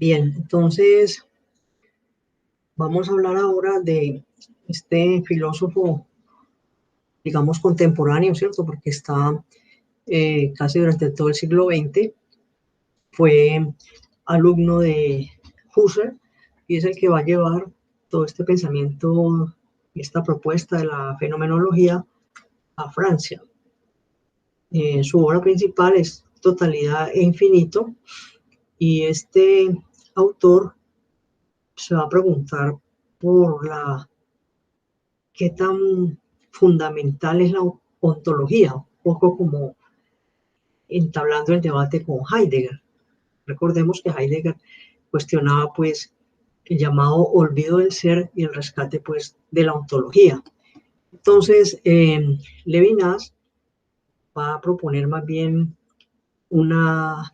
Bien, entonces vamos a hablar ahora de este filósofo, digamos, contemporáneo, ¿cierto? Porque está casi durante todo el siglo XX, fue alumno de Husserl y es el que va a llevar todo este pensamiento y esta propuesta de la fenomenología a Francia. Su obra principal es Totalidad e Infinito y este autor se va a preguntar por qué tan fundamental es la ontología, un poco como entablando el debate con Heidegger. Recordemos que Heidegger cuestionaba pues el llamado olvido del ser y el rescate pues de la ontología. Entonces, Levinas va a proponer más bien una,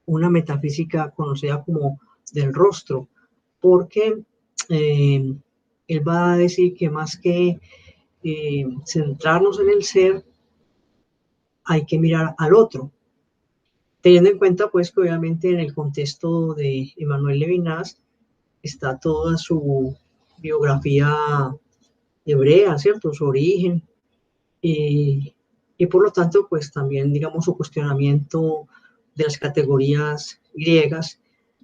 una metafísica conocida como del rostro, porque él va a decir que más que centrarnos en el ser, hay que mirar al otro, teniendo en cuenta pues que obviamente en el contexto de Emmanuel Levinas está toda su biografía hebrea, ¿cierto? Su origen, y por lo tanto pues también digamos su cuestionamiento de las categorías griegas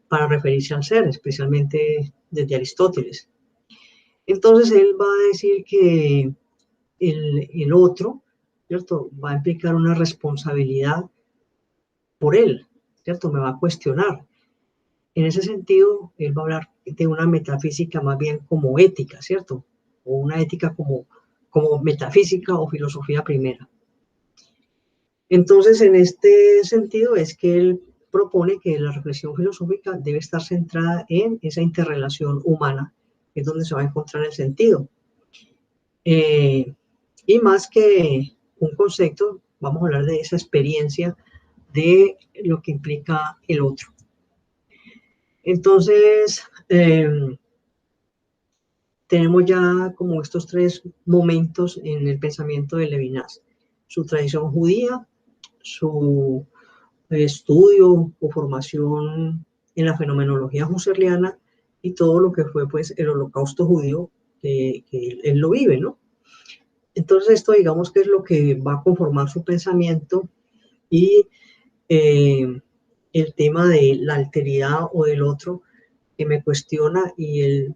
para referirse al ser, especialmente desde Aristóteles. Entonces él va a decir que el otro, ¿cierto? Va a implicar una responsabilidad por él, ¿cierto? Me va a cuestionar. En ese sentido, él va a hablar de una metafísica más bien como ética, ¿cierto? O una ética como metafísica o filosofía primera. Entonces, en este sentido es que él propone que la reflexión filosófica debe estar centrada en esa interrelación humana, que es donde se va a encontrar el sentido. Y más que un concepto, vamos a hablar de esa experiencia de lo que implica el otro. Entonces, tenemos ya como estos tres momentos en el pensamiento de Levinas: su tradición judía, su estudio o formación en la fenomenología husserliana y todo lo que fue pues el holocausto judío que él lo vive, ¿no? Entonces esto digamos que es lo que va a conformar su pensamiento y el tema de la alteridad o del otro que me cuestiona, y él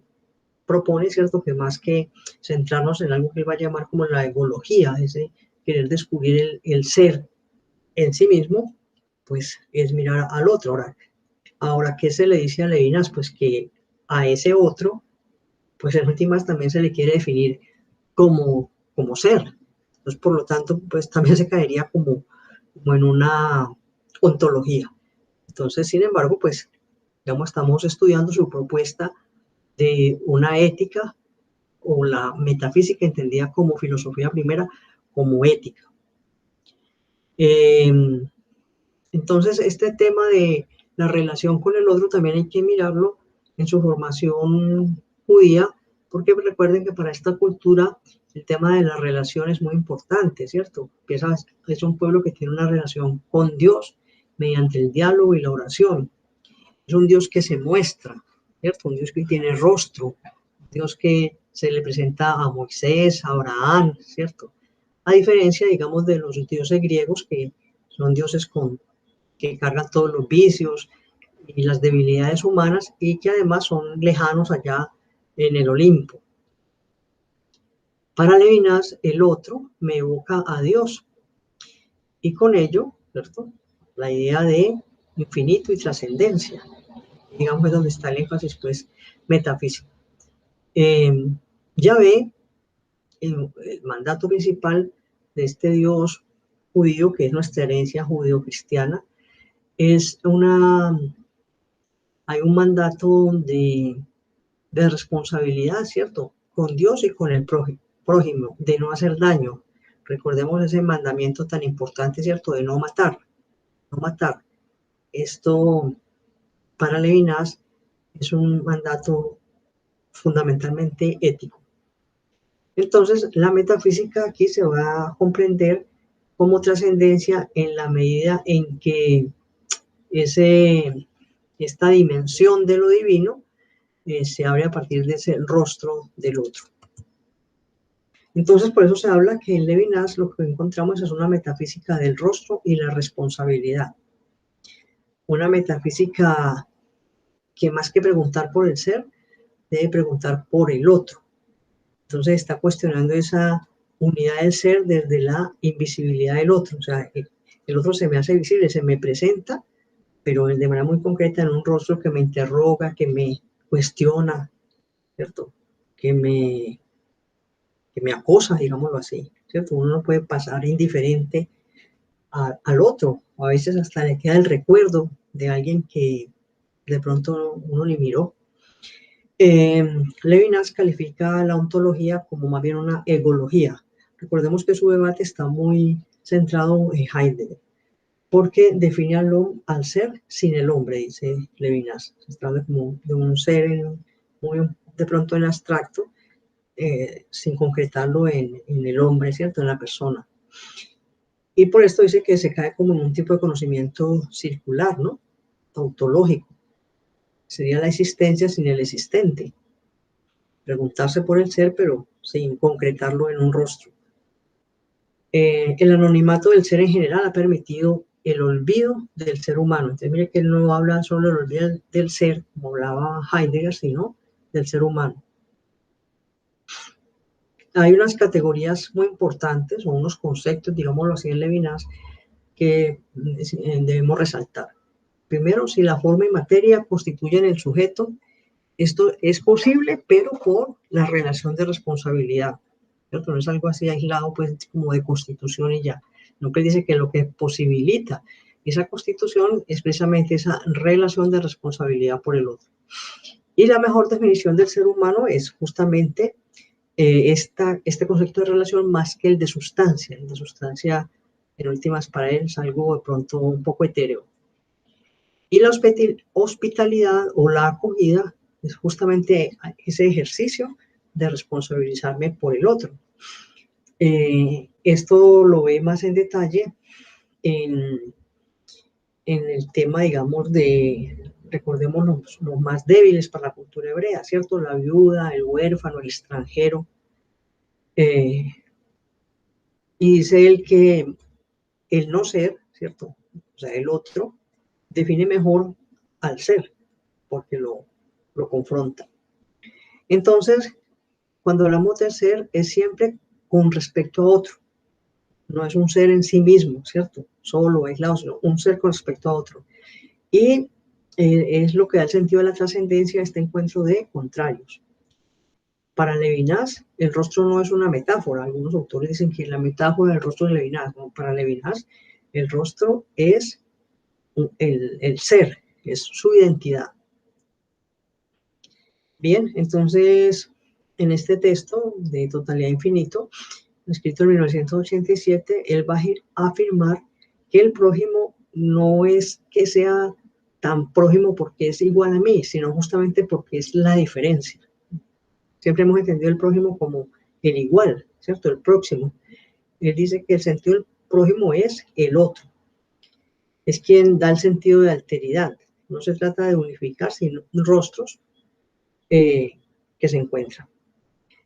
propone, ¿cierto?, que más que centrarnos en algo que él va a llamar como la egología, ese querer descubrir el ser en sí mismo, pues es mirar al otro. Ahora, ¿qué se le dice a Levinas? Pues que a ese otro, pues en últimas también se le quiere definir como ser. Entonces, por lo tanto, pues también se caería como en una ontología. Entonces, sin embargo, pues, digamos, estamos estudiando su propuesta de una ética o la metafísica entendida como filosofía primera, como ética. Entonces, este tema de la relación con el otro también hay que mirarlo en su formación judía, porque recuerden que para esta cultura el tema de la relación es muy importante, ¿cierto? Es un pueblo que tiene una relación con Dios mediante el diálogo y la oración. Es un Dios que se muestra, ¿cierto? Un Dios que tiene rostro, un Dios que se le presenta a Moisés, a Abraham, ¿cierto? A diferencia, digamos, de los dioses griegos, que son dioses que cargan todos los vicios y las debilidades humanas y que además son lejanos allá en el Olimpo. Para Levinas, el otro me evoca a Dios y con ello, ¿cierto?, la idea de infinito y trascendencia. Digamos, es donde está el énfasis, pues, metafísico. Yahvé, el mandato principal de este Dios judío, que es nuestra herencia judío-cristiana, hay un mandato de responsabilidad, ¿cierto?, con Dios y con el prójimo, de no hacer daño. Recordemos ese mandamiento tan importante, ¿cierto?, de no matar, no matar. Esto, para Levinas, es un mandato fundamentalmente ético. Entonces, la metafísica aquí se va a comprender como trascendencia en la medida en que ese esta dimensión de lo divino se abre a partir de ese rostro del otro. Entonces, por eso se habla que en Levinas lo que encontramos es una metafísica del rostro y la responsabilidad. Una metafísica que más que preguntar por el ser, debe preguntar por el otro. Entonces está cuestionando esa unidad del ser desde la invisibilidad del otro. O sea, el otro se me hace visible, se me presenta, pero de manera muy concreta en un rostro que me interroga, que me cuestiona, ¿cierto? Que me acosa, digámoslo así, ¿cierto? Uno no puede pasar indiferente al otro. A veces hasta le queda el recuerdo de alguien que de pronto uno ni miró. Levinas califica la ontología como más bien una egología. Recordemos que su debate está muy centrado en Heidegger, porque define al ser sin el hombre, dice Levinas. Se trata como de un ser muy de pronto en abstracto, sin concretarlo en el hombre, ¿cierto? En la persona. Y por esto dice que se cae como en un tipo de conocimiento circular, ¿no? Tautológico. Sería la existencia sin el existente. Preguntarse por el ser, pero sin concretarlo en un rostro. El anonimato del ser en general ha permitido el olvido del ser humano. Entonces, mire que él no habla solo del olvido del ser, como hablaba Heidegger, sino del ser humano. Hay unas categorías muy importantes, o unos conceptos, digámoslo así, en Levinas, que debemos resaltar. Primero, si la forma y materia constituyen el sujeto, esto es posible, pero por la relación de responsabilidad, ¿cierto? No es algo así aislado, pues, como de constitución y ya. No, que él dice que lo que posibilita esa constitución es precisamente esa relación de responsabilidad por el otro. Y la mejor definición del ser humano es justamente este concepto de relación más que el de sustancia. El de sustancia, en últimas, para él es algo de pronto un poco etéreo. Y la hospitalidad o la acogida es justamente ese ejercicio de responsabilizarme por el otro. Esto lo ve más en detalle en el tema, digamos, recordemos los más débiles para la cultura hebrea, ¿cierto? La viuda, el huérfano, el extranjero. Y dice él que el no ser, ¿cierto? O sea, el otro define mejor al ser, porque lo confronta. Entonces, cuando hablamos de ser, es siempre con respecto a otro. No es un ser en sí mismo, ¿cierto? Solo, aislado, sino un ser con respecto a otro. Y es lo que da el sentido de la trascendencia a este encuentro de contrarios. Para Levinas, el rostro no es una metáfora. Algunos autores dicen que la metáfora del rostro de Levinas, no, para Levinas, el rostro es el ser, es su identidad. Bien, entonces, en este texto de Totalidad Infinito, escrito en 1987, él va a afirmar que el prójimo no es que sea tan prójimo porque es igual a mí, sino justamente porque es la diferencia. Siempre hemos entendido el prójimo como el igual, ¿cierto? El próximo. Él dice que el sentido del prójimo es el otro. Es quien da el sentido de alteridad. No se trata de unificar, sino rostros que se encuentran.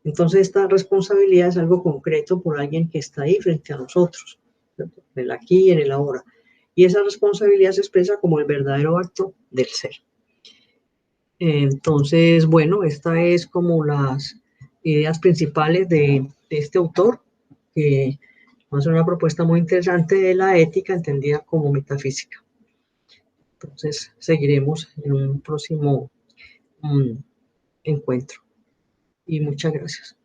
Entonces, esta responsabilidad es algo concreto por alguien que está ahí frente a nosotros, ¿cierto? En el aquí y en el ahora. Y esa responsabilidad se expresa como el verdadero acto del ser. Entonces, bueno, esta es como las ideas principales de este autor, que hace una propuesta muy interesante de la ética entendida como metafísica. Entonces, seguiremos en un próximo encuentro. Y muchas gracias.